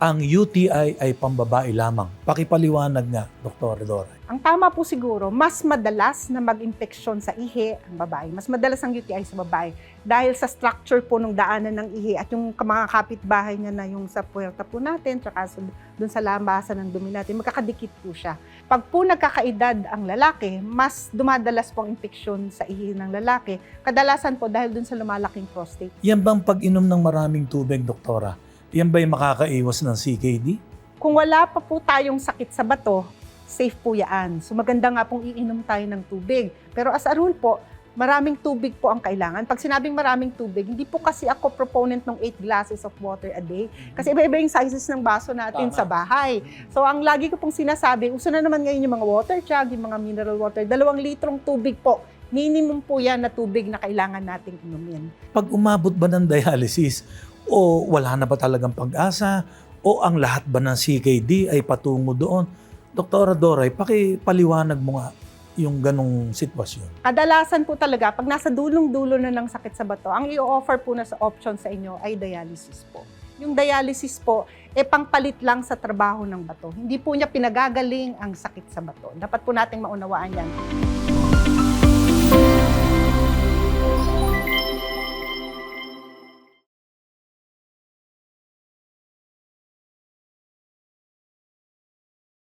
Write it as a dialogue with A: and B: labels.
A: ang UTI ay pambabae lamang. Pakipaliwanag nga, Dr. Dora.
B: Ang tama po siguro, mas madalas na mag-impeksyon sa ihi ang babae. Mas madalas ang UTI sa babae dahil sa structure po ng daanan ng ihi at yung mga kapitbahay niya na yung sa puwerta po natin tsaka dun sa lambasan ng dumi natin, magkakadikit po siya. Pag po nagkakaedad ang lalaki, mas dumadalas po ang impeksyon sa ihi ng lalaki. Kadalasan po dahil dun sa lumalaking prostate.
A: Yan bang pag-inom ng maraming tubig, Doktora? Yan ba'y makakaiwas ng CKD?
B: Kung wala pa po tayong sakit sa bato, safe po yan. So maganda nga pong iinom tayo ng tubig. Pero as a rule po, maraming tubig po ang kailangan. Pag sinabing maraming tubig, hindi po kasi ako proponent ng 8 glasses of water a day. Kasi iba-iba yung sizes ng baso natin sa bahay. So ang lagi ko pong sinasabi, uso na naman ngayon yung mga water jug, yung mga mineral water, 2 litrong tubig po. Minimum po yan na tubig na kailangan nating inumin.
A: Pag umabot ba ng dialysis, o wala na ba talagang pag-asa, o ang lahat ba ng CKD ay patungo doon? Doktora Doray, pakipaliwanag mo nga yung ganong sitwasyon.
B: Kadalasan po talaga, pag nasa dulong-dulo na ng sakit sa bato, ang i-offer po na sa option sa inyo ay dialysis po. Yung dialysis po, pangpalit lang sa trabaho ng bato. Hindi po niya pinagagaling ang sakit sa bato. Dapat po nating maunawaan yan.